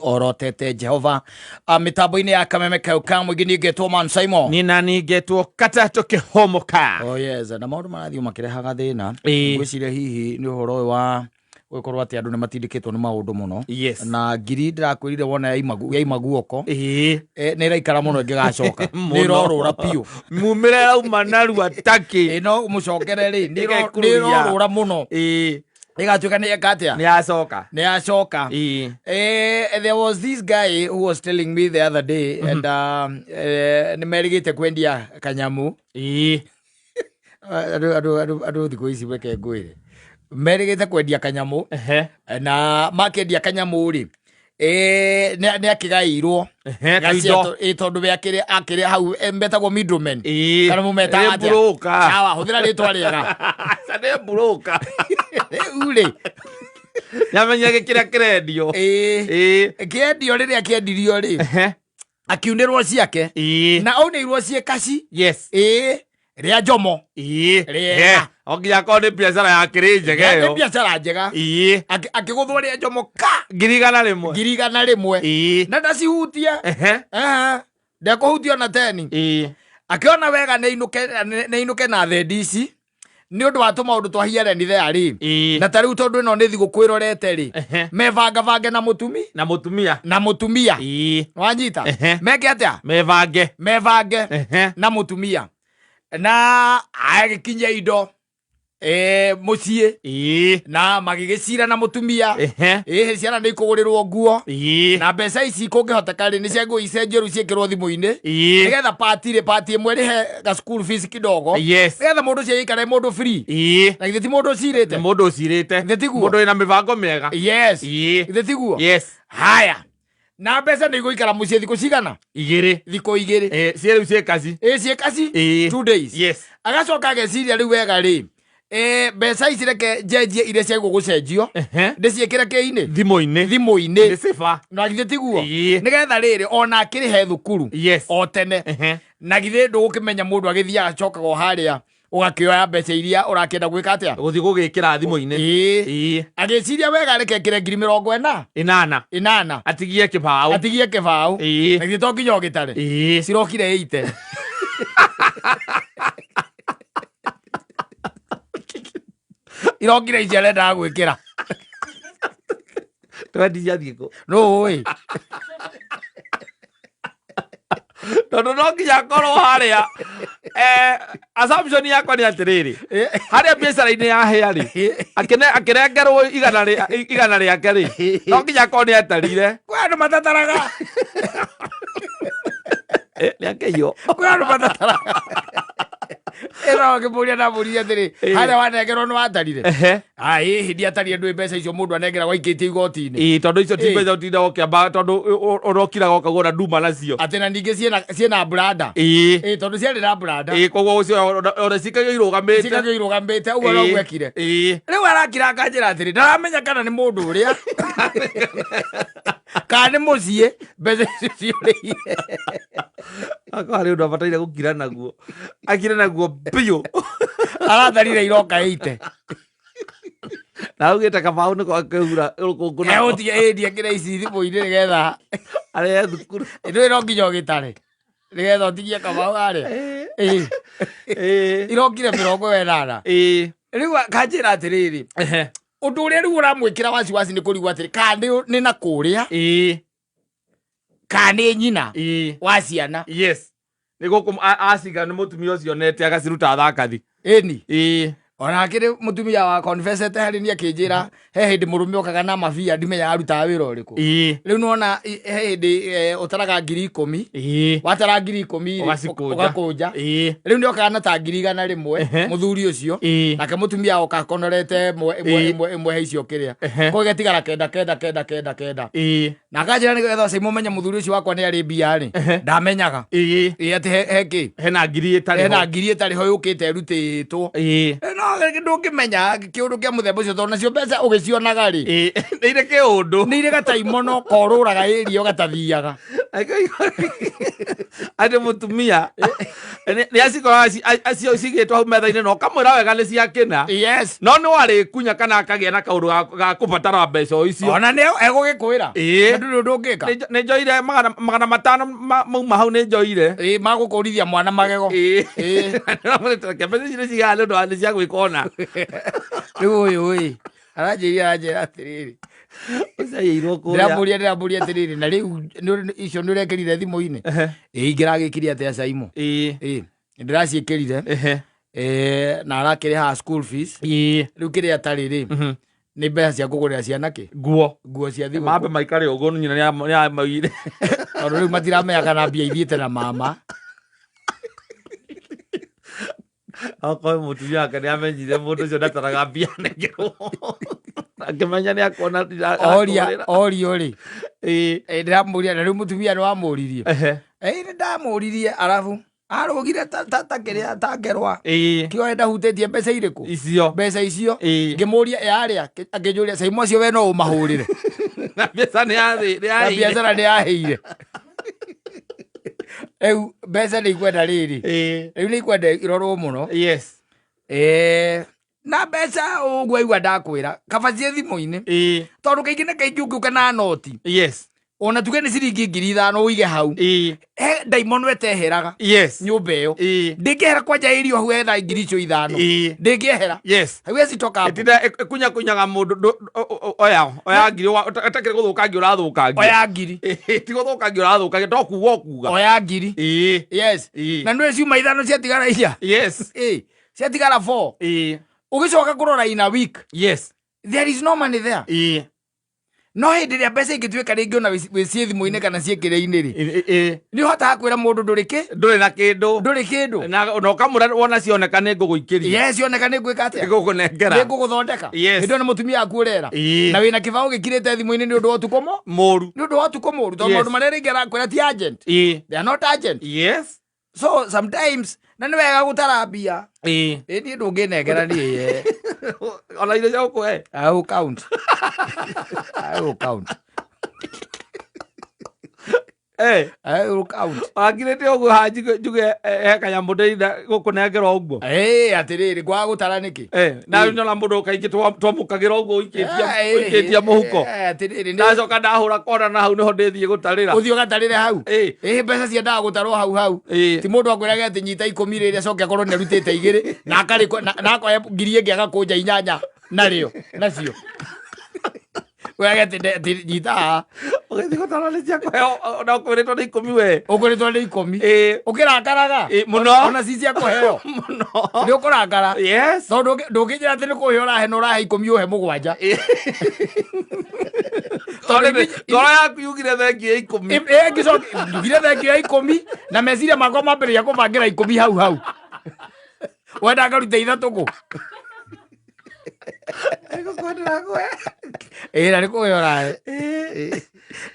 orotete Jehova. Mitambo-ini ya kameme kau kamwe gini getwo man Simon. Nina ni getwo katato kihomoka. Oh yes, na maundu marathio makirehaga thina. Ngwiciria hihi ni uhoro wa gũkorwo atĩ andũ nĩ matindĩkĩtwo nĩ maũndũ mũno. Yes. Na ngiri ndĩrakwĩrire wona yaima guoko nĩ ĩraikara mũno ĩngĩgacoka nĩ ĩrorũra piũ mumĩre rauma narua taki no mũcokere rĩ nĩ ĩrorũra mũno ĩgatuĩka nĩ eka atĩa nĩ yacoka. There was this guy who was telling me the other day and nĩ merĩgĩte kwendia kanyamu andũ thikũ ici weke ngwĩre merigite kwendia kanyamu na makendia kanyamu ri nĩ akigairwo tondu we akĩrĩ hau metagwo middleman kana mumeta atĩa sawa hũthĩra rĩtwa rĩega nĩ broker ule nyamenyage kĩrĩa kĩrendio kĩendio rĩrĩa kĩendirio rĩ akiunĩrwo ciake na aunĩirwo ciĩkaci ria njomo ria oginya ko ni biashara ya kirinjege yo ni biashara njega akiguthwo ria njomo ka ngirigana rimwe na ndacihutie ndekuhutia na teni akiona wega nĩ inuke na thedici ni undu wa maundu twahiare ni there ri na tariu tondu ino ni thigũkũ ĩrorete ri mevanga vange na mutumia wanyita meke atia mevange na mutumia na agĩkinya indo muciĩ na magĩgĩcira na mutumia ciana nĩ ikũgũrĩrwo nguo na mbeca ici kũngĩhoteka rĩ nĩ ciaguo icenjeru ciĩkĩrwo thimũ-inĩ nĩgetha pati ĩmwe rĩhe ga school fees kidogo nĩgetha mũndũ ũcio aikare mũndũ free na githĩ ti mũndũ ũcirĩte mũndũ wĩna mĩbango mĩega githĩ tiguo haya na mbeca nĩ igũikara mũciĩ thikũ cigana thikũ igĩrĩ ciĩ ciĩkaci 2 days agacoka ageciria rĩu wega rĩ mbeca ici reke njenjie iria ciagũgũcenjio ndĩciĩkĩre kĩ-inĩ thimũ-inĩ na githĩ tiguo nĩgetha rĩrĩ ona akĩrĩhe thukuru o tene na githĩ ndũgũkĩmenya mũndũ agĩthiaga acokaga o harĩa ũgakĩoya mbeca iria ũrakĩenda gwĩka atĩa gũthiĩ gũgĩkĩra thimũ-inĩ agĩciria wega reke kĩre 40,000 atigie kĩbaũ na githĩ to nginya ũgĩtare cirokire 8 irokire ici arenda gwĩkĩra twendiciathiĩ no tondu no nginya korwo harĩa assumption yakwa nĩ atĩrĩrĩ harĩa biacara-inĩ yahĩa rĩ akĩrengerwo igana rĩake rĩ no nginya korwo nĩ atarire kwĩ andũ matataraga nĩakĩiywo kwĩ andũ matataraga ĩno ngĩmũria ndamũria atĩrĩ harĩa wanengerwo nĩ watarire hĩndĩ atari ndũĩ mbeca icio mũndũ anengeragwo aikĩtie igoti-inĩ tondũ icio ti mbeca ũtinda ũkĩamba tondũ ũrokiraga ũkagũra nduma nacio atĩ na ningĩ ciĩna branda tondũ ciarĩ na branda koguo ũcio cikagio irũgamĩte ũguo no gwekire rĩu arakira akanjĩra atĩrĩ ndaramenya kana nĩ mũndũ ũrĩa kana nĩ mũciĩ mbeca icio ciũrĩire akwa rĩu ndabataire gũkira naguo akire naguo biũ aratharire iroka 8 na ugĩte kabaũ nĩko akĩhura rũkũngũ na ndiekĩre ici thimũ-inĩ nĩgetha arĩa thukuru ĩndũ ĩno nginya ũgĩtare nĩgetha ũtigie kabaũ harĩa irokire 80 rĩu kanjĩra atĩrĩrĩ ũndũ ũrĩa rĩu ũramwĩkĩra wasiwasi nĩ kũrigwo atĩrĩ kana nĩ na kũrĩa kana nĩ nyina wa ciana nĩ gũkũ aciga nĩ mũtumia ũcio nete agaciruta thakathi ona akĩrĩ mũtumia wa confessete harĩ nĩ akĩnjĩra he hĩndĩ mũrũme okaga na mabia ndimenya arutaga wĩra ũrĩkũ rĩu nona he hĩndĩ ũtaraga 10,000 watara 10,000 ũgakũnja rĩu nĩ okaga na ta 100,000 mũthuri ũcio nake mũtumia oka konorete ĩmwe he icio kĩrĩa koguo getigara 9 na akanjĩra nĩgetha Simon menye mũthuri ũcio wakwa nĩ arĩ mbia rĩ ndamenyaga atĩ hekĩ hena ngiri ĩtarĩ ho yũkĩte ĩrutĩtwo ndũngĩmenya kĩũndũ kĩa mũthemba ũcio tondũ nacio mbeca ũgĩcionaga rĩ nĩ irĩ kĩũndũ nĩ irĩ gataimono korũraga ĩria ũgatathiaga ati mutumia ni acikora acio cigitwo hau metha-inĩ no kamwĩra wega nĩ ciakĩna yes no nĩ warĩ kunya kana akagĩa na kaũndũ ga kũbatara mbeca icio ona nĩ egũgĩkwĩra ndũrĩ ũndũ ũngĩka nĩ njoire magana matano mauma hau nĩ njoire magũkũrithia mwana magego mbeca ici nĩ cigaga nĩ ũndũ wa nĩ cia gwĩka ona rĩu ũyũ aranjĩra atĩrĩrĩ ndĩramũria atĩrĩrĩ na rĩu icio nĩ ũrekĩrire thimũ-inĩ ingĩragĩkire atĩa caimo ndĩraciĩkĩrire na arakĩrĩha school fees rĩu kĩrĩa atarĩ rĩ nĩ mbeca cia kũgũrĩra ciana kĩ nguo cia thigũkũ mambe maikare ũguo nyina nĩamaugire tondũ rĩu matiramenya kana mbia ithiĩte na mama akorwo mũtumia wake nĩamenyire mũndũ ũcio ndataraga mbia nengerwo akĩmenya nĩ akuona orio rĩ ndĩramũria na rĩu mũtumia nĩ wamũririe nĩ ndamũririe arabu arũgire ta kĩrĩa ta ngerwa kĩoe ndahutĩtie mbeca irĩkũ mbeca icio ngĩmũria yarĩa akĩnjũria caimo acio we no ũmahũrĩre na biacara nĩ yahĩire rĩu mbeca nĩ ikwenda rĩrĩ rĩu nĩ ikwenda irorwo mũno na mbeca ũguo aigua ndakwĩra kaba cie thimũ-inĩ tondũ kaingĩ na kaingĩ ũngĩũka na noti ona tuge nĩ ciringi 5,000 ũige hau he ndaimono eteheraga nyũmba ĩyo ndĩngĩehera kwanja ĩrio hau etha 5,000 ndĩngĩehera hau ecitoka kunyaga mũndũ oya ngiri atakĩrĩ gũthũkangio ũrathũkangio oya ngiri ti gũthũkangio ũrathũkangio to kuga ũkuga oya ngiri na nĩ ciuma 5 ciatigara iria ciatigara 4 ũgĩcoka kũrora in a week there is no money there no hĩndĩ ĩrĩa mbeca ingĩtuĩka rĩngĩ ona wĩ ciĩ thimũ-inĩ kana ciĩkĩrĩ-inĩ rĩ nĩ ũhotaga kwĩra mũndũ ndũrĩ na kĩndũ na ũkamũra wona cioneka nĩ ngũgũikĩria cioneka nĩ ngwĩka atĩa ngũgũnengera nĩ ngũgũthondeka hĩndĩ ĩyo nĩ mũtumia waku ũrera na wĩna kĩbaũ gĩkirĩte thimũ-inĩ nĩ ũndũ wa ũtukũ mũũru tondũ maũndũ marĩa rĩngĩ arakwĩra ti agent they are not agent so sometimes na nĩ wega gũtara mbia niĩ ndũngĩnengera niĩ ona irio cia gũkũhe I will count wakirĩte ũguo hanji njuge he kanyamũ ndĩrinda gũkũnengera ũguo atĩrĩrĩ kwaga gũtara nĩkĩ na nyona mũndũ kaingĩ twamũkagĩra ũguo ũikĩtie mũhuko ndacoka ndahũra kona na hau nĩho ndĩthiĩ gũtarĩra ũthiĩ ũgatarĩre hau mbeca ciendaga gũtarwo hau ti mũndũ akwĩraga atĩ nyita 10 rĩrĩa acoke akorwo nĩ arutĩte 2 na akoya 1,000 ĩngĩ agakũnja 8 nacio wega atĩ nyita ũgĩthiĩ gũtarwo nĩ ciakũheo na ũkũrĩtwo nĩ 10 we ũkũrĩtwo nĩ 10 ũkĩrakaraga mũno ona ci cia kũheo nĩ ũkũrakara tondũ ndũngĩnjĩra atĩ nĩ kũhe ũrahe na ũrahe 10 ũhe 7 toro yaku yugire thengio ya 10 ngĩcoka ndugire thengio ya 10 na meciria makwa mambĩrĩria kũbangĩra 10 hau wenda ngaruta 3 kũ na nĩ kũhe ũrahe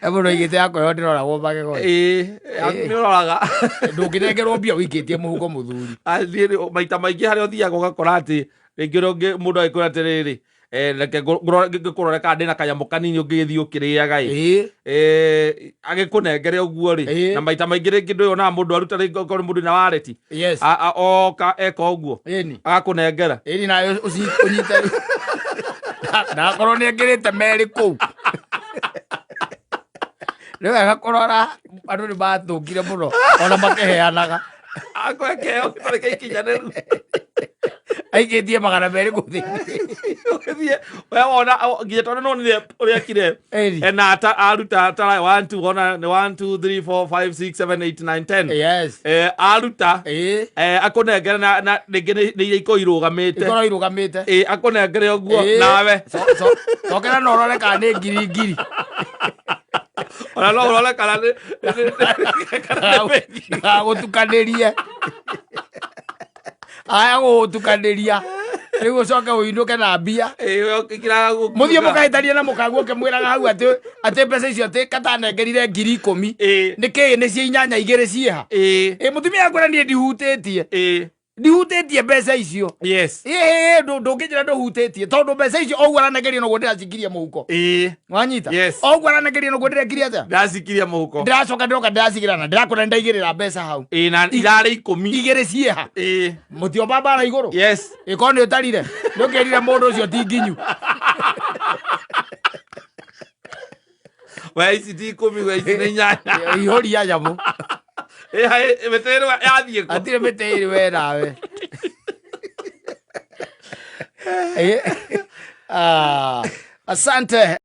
mũndũ aigĩte yakũheo ndĩroragwo magego nĩ ũroraga ndũngĩnengerwo mbia ũikĩtie mũhuko mũthuri maita maingĩ harĩa ũthiaga ũgakora atĩ rĩngĩ mũndũ agĩkwĩra atĩrĩrĩ reke ngĩkũrore kana ndĩna kanyamũ kanini ũngĩgĩthiĩ ũkĩrĩaga agĩkũnengere ũguo rĩ na maita maingĩ rĩngĩ ndũyonaga mũndũ aruta rĩngĩ okorwo mũndũ na wareti oka eka ũguo agakũnengera nawe ũnyite na akorwo nĩ ekĩrĩte merĩ kũu rĩu agakũrora andũ nĩ mathũkire mũno ona makĩheanaga akwekeo gĩtarĩ ikinyanĩru aikĩtie 200 gũthĩ ũgĩthiĩ we wona nginya tondũ nonire ũrĩa ekire na aruta tara 1 2 ona 1 2 3 4 5 6 7 8 9 10 aruta akũnengere na rĩngĩ nĩ iria irũgamĩte akũnengere ũguo nawe cokera na ũrore kana nĩ ngiri ona no ũrore kana gũtukanĩrie aya gũtukanĩria rĩu ũcoke ũinũke na mbia mũthiĩ mũkahĩtania na mũkaguo ũkĩmwĩraga hau atĩ mbeca icio atĩ katanengerire 10,000 nĩkĩĩ nĩ cia 8 igĩrĩ ciĩha mũtumia akwĩra niĩ ndihutĩtie ndihutetie mbeca icio yes ndũngĩnjĩra ndũhutetie tondũ mbeca icio oguo aranageria noguo ndĩracikiria mũhuko wanyita oguo aranageria noguo ndĩrekirie atĩa ndĩracikiria mũhuko ndĩracoka ndĩroka ndĩracigĩrana ndĩrakwenda ndaigĩrĩra mbeca hau na irarĩ 10 igĩrĩ cieha mũtiomba mbara igũrũ yes ĩkorwo nĩ ũtarire nĩ ũkĩrire mũndũ ũcio ti nginyu we ici ti 10 we ici nĩ nyanya ihũria nyamũ mĩtĩrĩ yathiĩ kũ atirĩ mĩtĩrĩ we nawe asante